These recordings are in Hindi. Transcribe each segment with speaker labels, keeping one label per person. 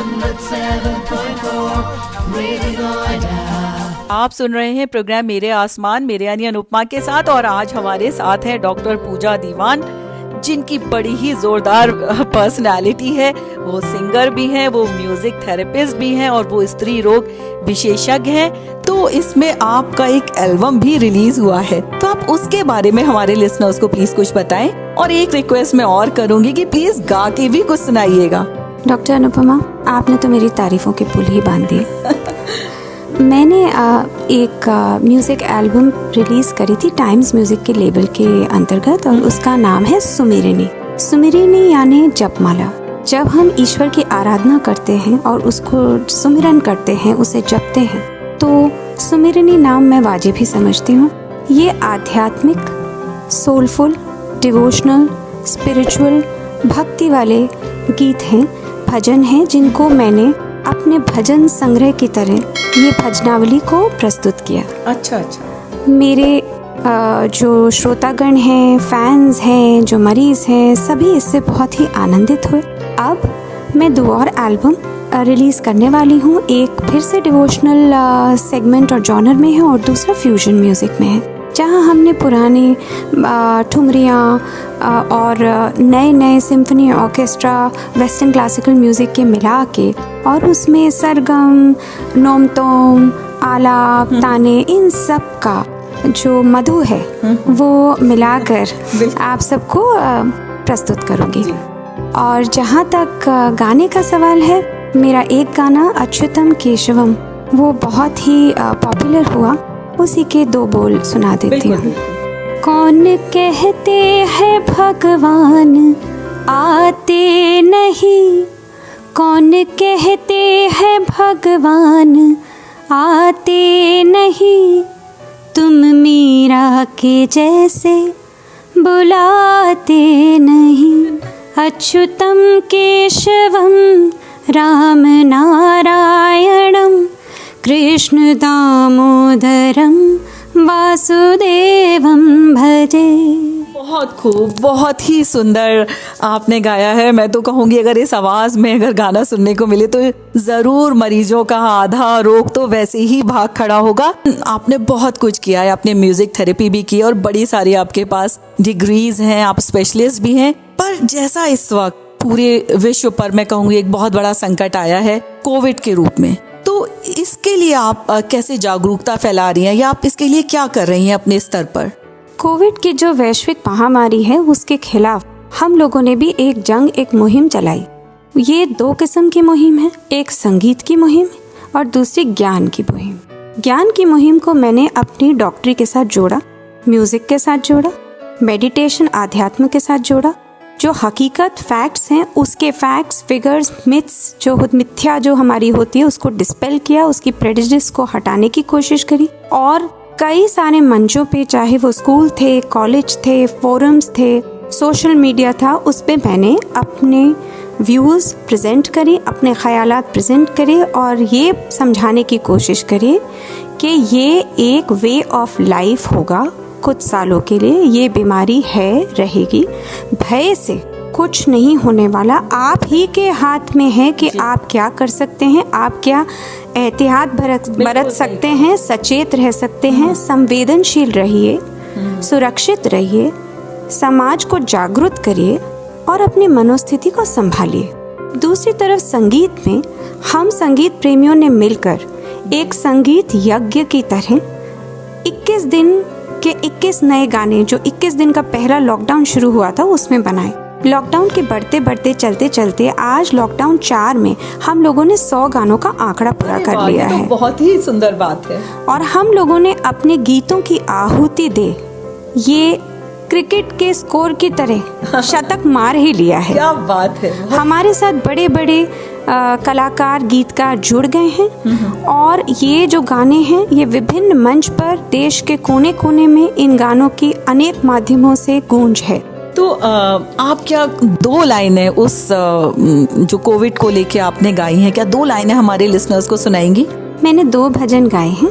Speaker 1: 107.4 रेडियो नोएडा।
Speaker 2: आप सुन रहे हैं प्रोग्राम मेरे आसमान, मेरे यानी अनुपमा के साथ। और आज हमारे साथ है डॉक्टर पूजा दीवान, जिनकी बड़ी ही जोरदार पर्सनालिटी है। वो सिंगर भी हैं, वो म्यूजिक थेरेपिस्ट भी हैं और वो स्त्री रोग विशेषज्ञ हैं। तो इसमें आपका एक एल्बम भी रिलीज हुआ है, तो आप उसके बारे में हमारे लिसनर्स को प्लीज कुछ बताएं। और एक रिक्वेस्ट मैं और करूंगी कि प्लीज गा के भी कुछ सुनाइएगा।
Speaker 3: डॉक्टर अनुपमा, आपने तो मेरी तारीफों के पुल ही बांध दिए। मैंने एक म्यूज़िक एल्बम रिलीज़ करी थी टाइम्स म्यूज़िक के लेबल के अंतर्गत, और उसका नाम है सुमिरनी। सुमिरनी यानी जपमाला। जब हम ईश्वर की आराधना करते हैं और उसको सुमिरन करते हैं, उसे जपते हैं, तो सुमिरनी नाम मैं वाजिब ही समझती हूँ। ये आध्यात्मिक, सोलफुल, डिवोशनल, स्पिरिचुअल, भक्ति वाले गीत हैं, भजन हैं, जिनको मैंने अपने भजन संग्रह की तरह ये भजनावली को प्रस्तुत किया।
Speaker 2: अच्छा।
Speaker 3: मेरे जो श्रोतागण हैं, फैंस हैं, जो मरीज़ हैं, सभी इससे बहुत ही आनंदित हुए। अब मैं 2 और एल्बम रिलीज़ करने वाली हूँ। एक फिर से डिवोशनल सेगमेंट और जॉनर में है, और दूसरा फ्यूजन म्यूज़िक में है, जहाँ हमने पुरानी ठुमरियाँ और नए symphony orchestra, western classical music के मिला के, और उसमें सरगम, नोमतोम, आलाप, ताने, इन सब का जो मधु है वो मिलाकर आप सबको प्रस्तुत करूँगी। और जहाँ तक गाने का सवाल है, मेरा एक गाना अच्युतम केशवम वो बहुत ही पॉपुलर हुआ, उसी के 2 बोल सुना देती हूँ। कौन कहते हैं भगवान आते नहीं, कौन कहते हैं भगवान आते नहीं, तुम मीरा के जैसे बुलाते नहीं। अच्युतम केशवम राम नारायणम कृष्ण दामोदरम वासुदेवम भजे।
Speaker 2: बहुत खूब, बहुत ही सुंदर आपने गाया है। मैं तो कहूँगी अगर इस आवाज़ में अगर गाना सुनने को मिले तो ज़रूर मरीजों का आधा रोग तो वैसे ही भाग खड़ा होगा। आपने बहुत कुछ किया है, आपने म्यूज़िक थेरेपी भी की और बड़ी सारी आपके पास डिग्रीज हैं, आप स्पेशलिस्ट भी हैं। पर जैसा इस वक्त पूरे विश्व पर मैं कहूँगी एक बहुत बड़ा संकट आया है कोविड के रूप में, तो इसके लिए आप कैसे जागरूकता फैला रही हैं या आप इसके लिए क्या कर रही हैं अपने स्तर पर?
Speaker 3: कोविड की जो वैश्विक महामारी है, उसके खिलाफ हम लोगों ने भी एक जंग, एक मुहिम चलाई। ये 2 किस्म की मुहिम है, एक संगीत की मुहिम और दूसरी ज्ञान की मुहिम। ज्ञान की मुहिम को मैंने अपनी डॉक्टरी के साथ जोड़ा, म्यूजिक के साथ जोड़ा, मेडिटेशन, आध्यात्म के साथ जोड़ा। जो हकीकत फैक्ट्स हैं, उसके फैक्ट्स, फिगर्स, मिथ्स, जो मिथ्या जो हमारी होती है, उसको डिस्पेल किया, उसकी प्रेजुडिस को हटाने की कोशिश करी। और कई सारे मंचों पे, चाहे वो स्कूल थे, कॉलेज थे, फोरम्स थे, सोशल मीडिया था, उस पे मैंने अपने व्यूज़ प्रेजेंट करे, अपने ख्यालात प्रेजेंट करे और ये समझाने की कोशिश करे कि ये एक वे ऑफ लाइफ होगा। कुछ सालों के लिए ये बीमारी है, रहेगी, भय से कुछ नहीं होने वाला। आप ही के हाथ में है कि आप क्या कर सकते हैं, आप क्या एहतियात बरत सकते हैं, सचेत रह सकते हैं। संवेदनशील रहिए, सुरक्षित रहिए, समाज को जागरूक करिए और अपनी मनोस्थिति को संभालिए। दूसरी तरफ संगीत में हम संगीत प्रेमियों ने मिलकर एक संगीत यज्ञ की तरह 21 दिन के 21 नए गाने, जो 21 दिन का पहला लॉकडाउन शुरू हुआ था, उसमें बनाए। लॉकडाउन के बढ़ते चलते चलते आज लॉकडाउन 4 में हम लोगों ने 100 गानों का आंकड़ा पूरा कर लिया है।
Speaker 2: तो बहुत ही सुंदर बात है।
Speaker 3: और हम लोगों ने अपने गीतों की आहुति दे ये क्रिकेट के स्कोर की तरह शतक मार ही लिया है।
Speaker 2: क्या बात है।
Speaker 3: हमारे साथ बड़े बड़े कलाकार, गीतकार जुड़ गए हैं और ये जो गाने हैं, ये विभिन्न मंच पर देश के कोने कोने में इन गानों की अनेक माध्यमों से गूंज है।
Speaker 2: तो आप क्या 2 लाइनें उस जो कोविड को लेके आपने गाई हैं, क्या 2 लाइनें हमारे लिसनर्स को सुनाएंगी?
Speaker 3: मैंने 2 भजन गाए हैं,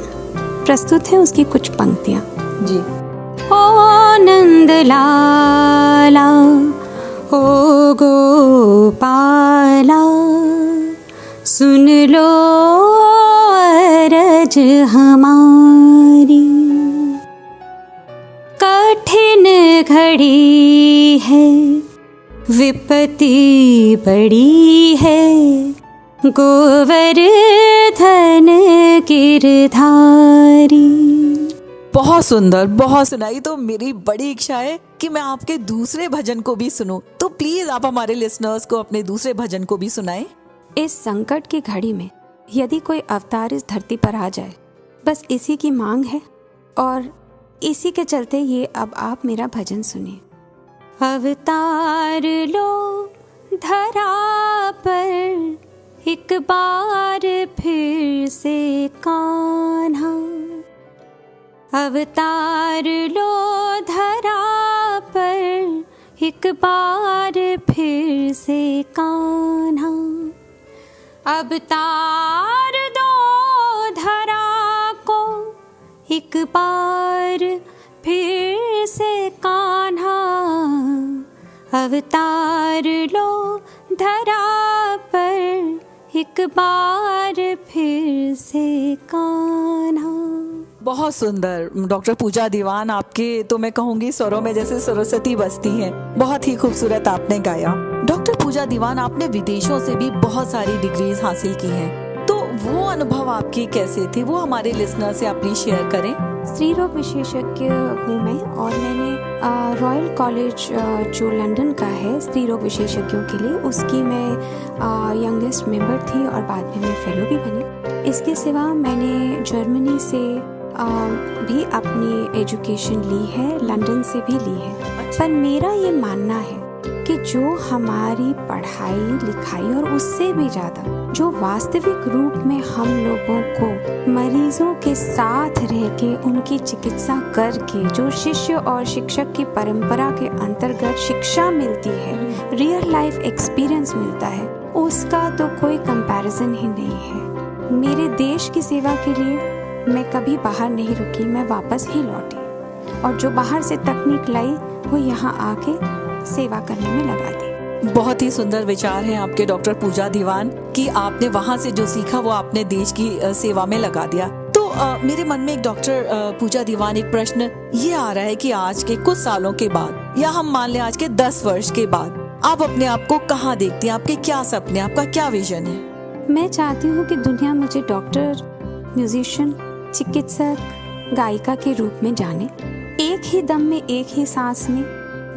Speaker 3: प्रस्तुत है उसकी कुछ पंक्तियाँ
Speaker 2: जी।
Speaker 3: ओ नंद लाला, ओ गोपाला, सुन लो अरज हमारी, कठिन घड़ी है, विपत्ति बड़ी है, गोवर्धन गिरधारी।
Speaker 2: बहुत सुंदर, बहुत सुनाई। तो मेरी बड़ी इच्छा है कि मैं आपके दूसरे भजन को भी सुनूं, तो प्लीज आप हमारे लिसनर्स को अपने दूसरे भजन को भी सुनाएं।
Speaker 3: इस संकट की घड़ी में यदि कोई अवतार इस धरती पर आ जाए, बस इसी की मांग है, और इसी के चलते ये अब आप मेरा भजन सुनिए। अवतार लो धरा पर एक बार फिर से कान्हा, अवतार लो धरा पर एक बार फिर से कान्हा, अवतार दो धरा को एक बार फिर से कान्हा, अवतार लो धरा पर एक बार फिर से कान्हा।
Speaker 2: बहुत सुंदर डॉक्टर पूजा दीवान, आपके तो मैं कहूँगी स्वरों में जैसे सरस्वती बसती हैं। बहुत ही खूबसूरत आपने गाया। डॉक्टर पूजा दीवान, आपने विदेशों से भी बहुत सारी डिग्रीज हासिल की हैं, तो वो अनुभव आपके कैसे थे, वो हमारे लिसनर से आप प्लीज शेयर करें।
Speaker 3: स्त्री रोग विशेषज्ञ हूँ मैं, और मैंने रॉयल कॉलेज जो लंदन का है स्त्री रोग विशेषज्ञों के लिए, उसकी मैं यंगेस्ट मेंबर थी और बाद में मैं फेलो भी बनी। इसके सिवा मैंने जर्मनी से भी अपनी एजुकेशन ली है, लंदन से भी ली है। पर मेरा ये मानना है कि जो हमारी पढ़ाई लिखाई और उससे भी ज़्यादा जो वास्तविक रूप में हम लोगों को मरीजों के साथ रह के उनकी चिकित्सा करके जो शिष्य और शिक्षक की परंपरा के अंतर्गत शिक्षा मिलती है, रियल लाइफ एक्सपीरियंस मिलता है, उसका तो कोई कंपैरिजन ही नहीं है। मेरे देश की सेवा के लिए मैं कभी बाहर नहीं रुकी, मैं वापस ही लौटी, और जो बाहर से तकनीक लाई वो यहाँ आके सेवा करने में लगा दी।
Speaker 2: बहुत ही सुंदर विचार हैं आपके डॉक्टर पूजा दीवान, कि आपने वहाँ से जो सीखा वो आपने देश की सेवा में लगा दिया। तो मेरे मन में एक डॉक्टर पूजा दीवान एक प्रश्न ये आ रहा है कि आज के कुछ सालों के बाद, या हम मान लें आज के 10 वर्ष के बाद, आप अपने आप को कहाँ देखती हैं? आपके क्या सपने, आपका क्या विजन है?
Speaker 3: मैं चाहती हूँ कि दुनिया मुझे डॉक्टर, म्यूजिशियन, चिकित्सक, गायिका के रूप में जाने, एक ही दम में एक ही सांस में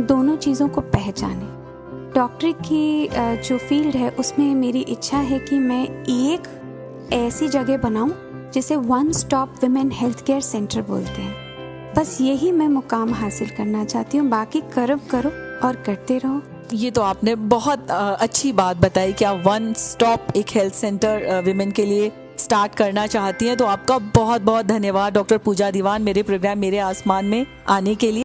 Speaker 3: दोनों चीज़ों को पहचाने। डॉक्टरी की जो फील्ड है उसमें मेरी इच्छा है कि मैं एक ऐसी जगह बनाऊं जिसे one stop women health care centre बोलते हैं। बस यही मैं मुकाम हासिल करना चाहती हूँ, बाकी कर्म करो और करते रहो।
Speaker 2: ये तो आपने बहुत अच्छी बात बताई कि आप वन स्टॉप एक हेल्थ सेंटर विमेन के लिए स्टार्ट करना चाहती हैं। तो आपका बहुत बहुत धन्यवाद डॉक्टर पूजा दीवान, मेरे प्रोग्राम मेरे आसमान में आने के लिए।